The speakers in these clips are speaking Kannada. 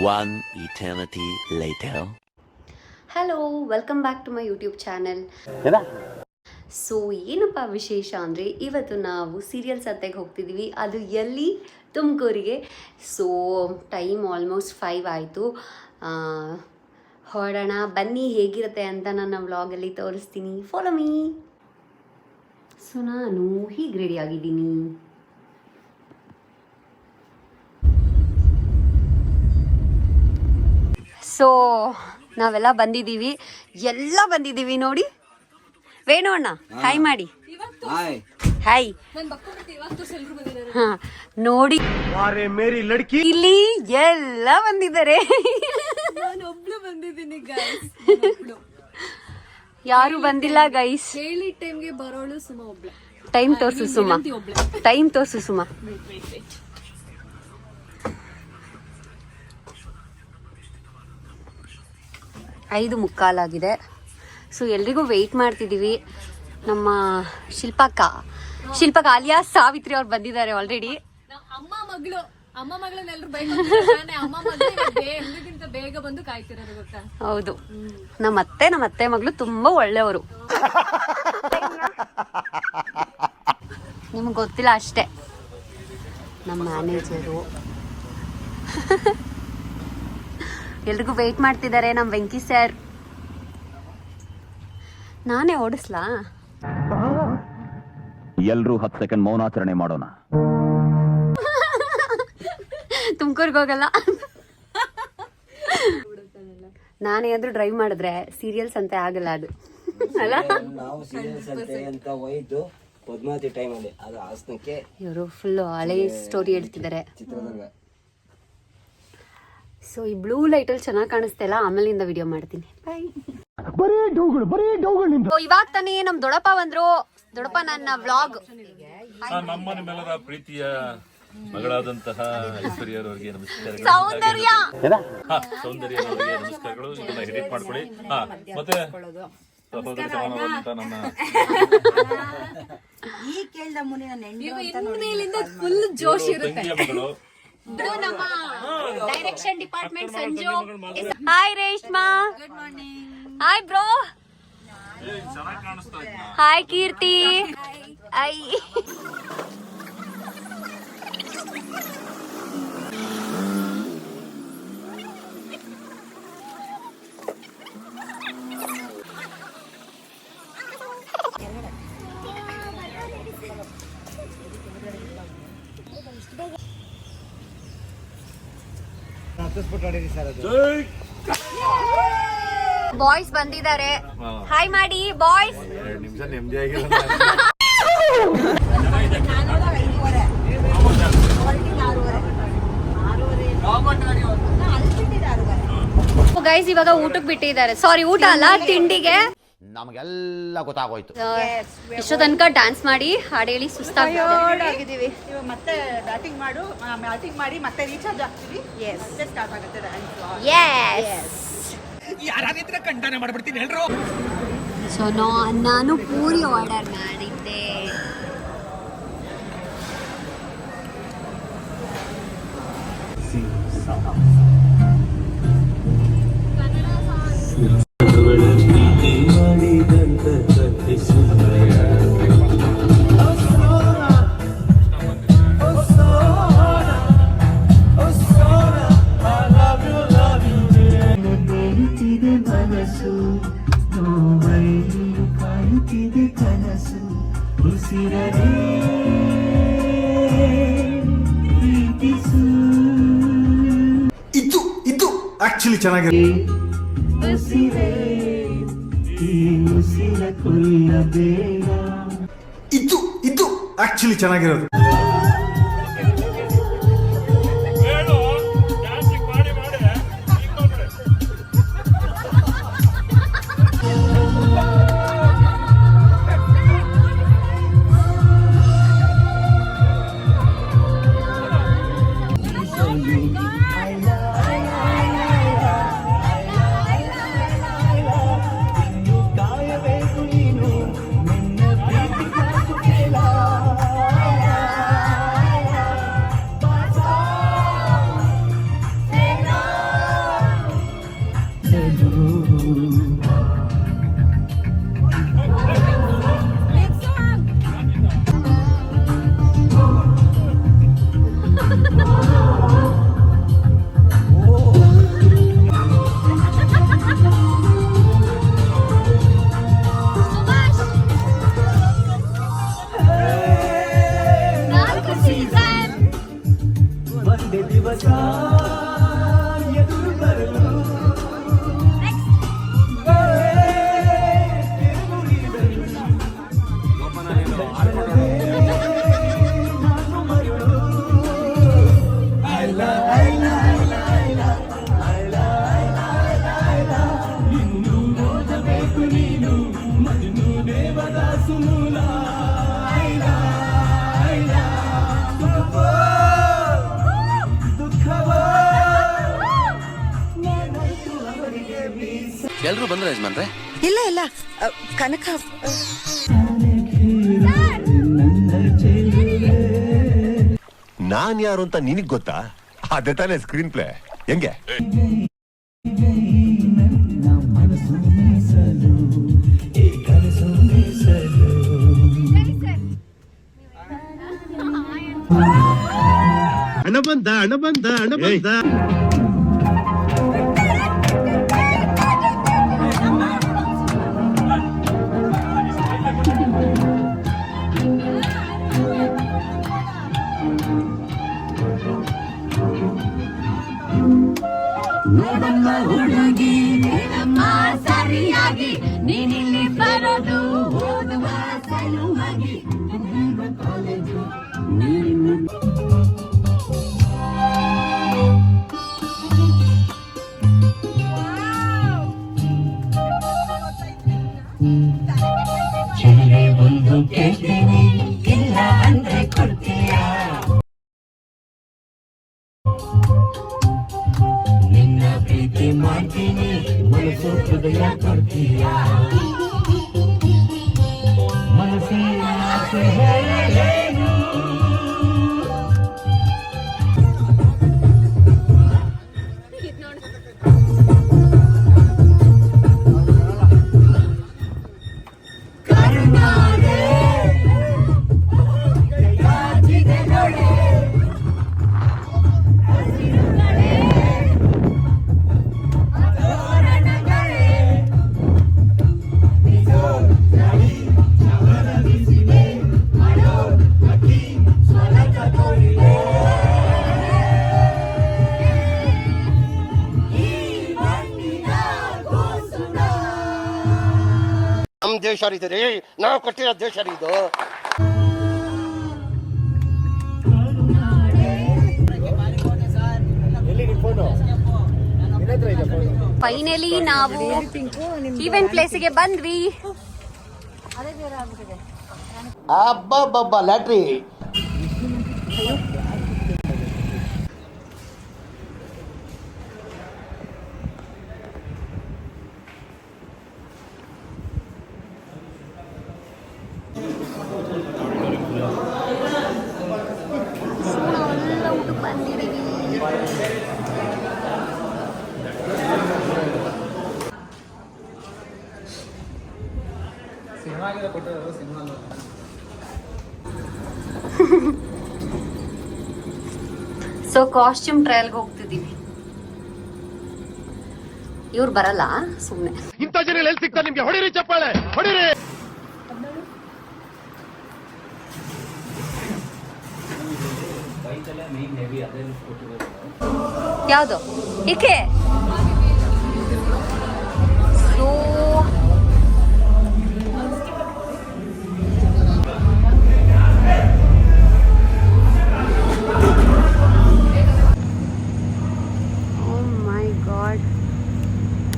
One eternity later. Hello, welcome back to my YouTube channel. So ಏನಪ್ಪ ವಿಶೇಷ ಅಂದರೆ ಇವತ್ತು ನಾವು ಸೀರಿಯಲ್ ಸತ್ತೆಗೆ ಹೋಗ್ತಿದ್ದೀವಿ. ಅದು ಎಲ್ಲಿ? ತುಮಕೂರಿಗೆ. ಸೊ ಟೈಮ್ ಆಲ್ಮೋಸ್ಟ್ 5 ಆಯಿತು. ಹೊರಡೋಣ ಬನ್ನಿ, ಹೇಗಿರುತ್ತೆ ಅಂತ ನನ್ನ ವ್ಲಾಗಲ್ಲಿ ತೋರಿಸ್ತೀನಿ. Follow me. ಸೊ ನಾನು ಹೀಗೆ ರೆಡಿ ಆಗಿದ್ದೀನಿ. ಸೊ ನಾವೆಲ್ಲ ಬಂದಿದ್ದೀವಿ, ಎಲ್ಲ ಬಂದಿದ್ದೀವಿ ನೋಡಿ. ವೇಣು ಅಣ್ಣ ಹಾಯ್ ಮಾಡಿ. ಹಾಯ್. ಹಾ ನೋಡಿ, ಇಲ್ಲಿ ಎಲ್ಲ ಬಂದಿದ್ದಾರೆ. ಯಾರು ಬಂದಿಲ್ಲ ಗೈಸ್. ಹೇಳಿ ಟೈಮ್ಗೆ ಬರೋಳು ಸುಮ ಒಬ್ಳೆ. ಟೈಮ್ ತೋರ್ಸು ಸುಮ, ಟೈಮ್ ತೋರ್ಸು ಸುಮ. 5:15 ಸೊ ಎಲ್ರಿಗೂ ವೆಯ್ಟ್ ಮಾಡ್ತಿದ್ದೀವಿ. ನಮ್ಮ ಶಿಲ್ಪಕ್ಕ ಆಲಿಯಾ ಸಾವಿತ್ರಿ ಅವ್ರು ಬಂದಿದ್ದಾರೆ ಆಲ್ರೆಡಿ. ಅಮ್ಮ ಮಗಳನ್ನೆಲ್ಲರೂ ಬೈಕಿಂತ ಬೇಗ ಬಂದು ಕಾಯ್ತಿರೋದು ಗೊತ್ತಾ? ಹೌದು, ನಮ್ಮ ಅತ್ತೆ ಮಗಳು ತುಂಬಾ ಒಳ್ಳೆಯವರು. ನಿಮ್ಗೆ ಗೊತ್ತಿಲ್ಲ ಅಷ್ಟೇ. ನಮ್ಮ ಮ್ಯಾನೇಜರು ಎಲ್ರಿಗೂ ವೆಯ್ಟ್ ಮಾಡ್ತಿದ್ದಾರೆ. ನಮ್ಮ ವೆಂಕಿ ಸರ್. ನಾನೇ ಓಡಿಸ್ಲಾ? ಎಲ್ರೂ 10 ಸೆಕೆಂಡ್ ಮೌನಾಚರಣೆ ಮಾಡೋಣ. ತುಮಕೂರ್ಗೆ ಹೋಗಲ್ಲ. ನಾನೇನಾದ್ರೂ ಡ್ರೈವ್ ಮಾಡಿದ್ರೆ ಸೀರಿಯಲ್ಸ್ ಅಂತ ಆಗಲ್ಲ ಅದು ಅಲ್ಲ. ನಾವು ಸೀರಿಯಲ್ಸ್ ಅಂತ ಹೋಯ್ತು ಪದ್ಮಾವತಿ ಟೈಮ್ ಅಲ್ಲಿ, ಅದು ಹಾಸನಕ್ಕೆ. ಇವರು ಫುಲ್ ಹಳೆ ಸ್ಟೋರಿ ಹೇಳ್ತಿದ್ದಾರೆ. ಚಿತ್ರದುರ್ಗ. ಸೊ ಈ ಬ್ಲೂ ಲೈಟ್ ಅಲ್ಲಿ ಚೆನ್ನಾಗಿ ಕಾಣಿಸ್ತಾ ಇಲ್ಲ, ಆಮೇಲಿಂದ ವಿಡಿಯೋ ಮಾಡ್ತೀನಿ. ಬಾಯ್. ಇವಾಗ ತಾನೇ ನಮ್ ದೊಡ್ಡಪ್ಪ ಬಂದ್ರು. ದೊಡ್ಡಪ್ಪ ನನ್ನ ವ್ಲಾಗ್. ನಮ್ಮ ನಿಮ್ಮೆಲ್ಲರ ಪ್ರೀತಿಯ ಮಗಳಾದಂತಹ ಐಶ್ವರ್ಯರವರಿಗೆ ನಮಸ್ಕಾರ. ಸೌಂದರ್ಯರವರಿಗೆ ನಮಸ್ಕಾರಗಳು. ಇದನ್ನ ಎಡಿಟ್ ಮಾಡ್ಕೊಳ್ಳಿ. ಮತ್ತೆ ಸಹೋದರ ಸಮಾನವಾದಂತ ನನ್ನ ಫುಲ್ ಜೋಶ್ ಇರುತ್ತೆ. ತಂಗಿಯ ಮಗಳು. ನಮ್ಮ direction department Sanju. Hi Reshma. Good morning. Hi bro. ಚೆನ್ನಾಗಿ ಕಾಣಿಸ್ತಾ ಇದ್ದ. ಹಾಯ್ ಕೀರ್ತಿ. ಐ ಬಾಯ್ಸ್ ಬಂದಿದ್ದಾರೆ. ಹಾಯ್ ಮಾಡಿ ಬಾಯ್ಸ್. 2 ನಿಮಿಷ ನೆಮ್ಮದಿಯಾಗಿಲ್ಲ. ಗೈಸ್ ಇವಾಗ ಊಟಕ್ಕೆ ಬಿಟ್ಟಿದ್ದಾರೆ. ಸಾರಿ, ಊಟ ಅಲ್ಲ, ತಿಂಡಿಗೆ. ನಮಗೆಲ್ಲ ಗೊತ್ತಾಗೋಯ್ತು. ಇಷ್ಟೋ ತನಕ ಡ್ಯಾನ್ಸ್ ಮಾಡಿ ಹಾಡು ಹೇಳಿ ಸುಸ್ತಾಗಿದ್ದೀವಿ. ಮತ್ತೆ ಬ್ಯಾಟಿಂಗ್ ಮಾಡಿ ಮತ್ತೆ ರೀಚಾರ್ಜ್ ಆಗ್ತೀವಿ. ಮತ್ತೆ ಸ್ಟಾರ್ಟ್ ಆಗುತ್ತೆ ಡ್ಯಾನ್ಸ್. ಸೊ ನಾನು ಪೂರಿ ಆರ್ಡರ್ ಮಾಡಿದ್ದೆ. ಇದು ಆಕ್ಚುಲಿ ಚೆನ್ನಾಗಿದೆ. ಇದು ಆಕ್ಚುಲಿ ಚೆನ್ನಾಗಿರೋದು. ಎಲ್ರು ಬಂದ್ರ ಯಜಮಾನ್ರೆ? ಇಲ್ಲ ಇಲ್ಲ ಕನಕ ನಾನ್ ಯಾರು ಅಂತ ನಿನಗ್ ಗೊತ್ತಾ? ಅದೇ ತಾನೇ ಸ್ಕ್ರೀನ್ ಪ್ಲೇ. ಹೆಂಗೆ? ಹಣ ಬಂದ ಸರಿಯಾಗಿ ನೀನಿಲ್ಲಿ ಬರೋದು ಓದುವ ಸಲುವಾಗಿ. ಒಂದು ಕೇಳ್ತೀನಿ ಇಲ್ಲ ಅಂದ್ರೆ ಕೊಡ್ತೀಯ, ನಿನ್ನ ಪ್ರೀತಿ ಮಾಡ್ತೀನಿ ಮನಸ್ಸು ಹೃದಯ ಕೊಡ್ತೀಯ, ಮನಸ್ಸಿನ ಆಸೆ ಹೇಳೇನು. ನಮ್ ದೇಶ ರೀ, ನಾವು ಕಟ್ಟಿರೋ ದೇಶ ಇದು. ಫೈನಲಿ ನಾವು ಈವೆಂಟ್ ಪ್ಲೇಸಿಗೆ ಬಂದ್ವಿ. ಅಬ್ಬಬ್ಬಬ್ಬ ಲ್ಯಾಟ್ರಿ. ಸೊ ಕಾಸ್ಟ್ಯೂಮ್ ಟ್ರಯಲ್ಗೆ ಹೋಗ್ತಿದ್ದೀವಿ. ಇವ್ರು ಬರಲ್ಲ ಸುಮ್ಮನೆ. ಇಂಥ ಜನ ಎಲ್ಲಿ ಸಿಗ್ತಾರೆ ನಿಮ್ಗೆ? ಹೊಡಿರಿ ಚಪ್ಪಾಳೆ, ಹೊಡಿರಿ. ಯಾವುದು ಏಕೆ? ಸೊ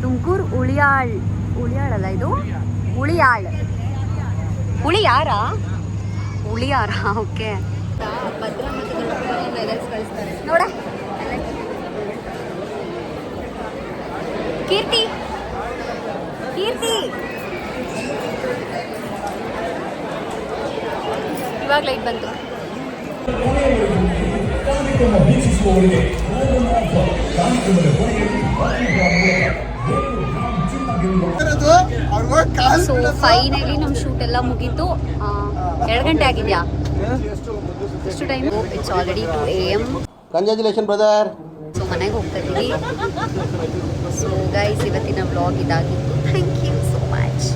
ತುಮಕೂರು ಉಳಿಯಾಳಲ್ಲ ಇದು? ಉಳಿಯಾರ ಓಕೆ. ನೋಡ ಕೀರ್ತಿ ಇವಾಗ ಲೈಟ್ ಬಂತು. ಸೊ ಫೈನಲಿ ನಮ್ಮ ಶೂಟ್ ಎಲ್ಲ ಮುಗೀತು. 2 ಗಂಟೆ ಆಗಿದ್ಯಾ? ಎಷ್ಟು time? It's already 2 AM. Congratulation brother. So ಮನೆಗೆ ಹೋಗ್ತಾ ಇದ್ದೀವಿ. ಸೊ ಗೈಸ್ ಇವತ್ತಿನ ವ್ಲಾಗ್ ಇದಾಗಿತ್ತು. Thank you so much.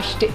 ಅಷ್ಟೇ.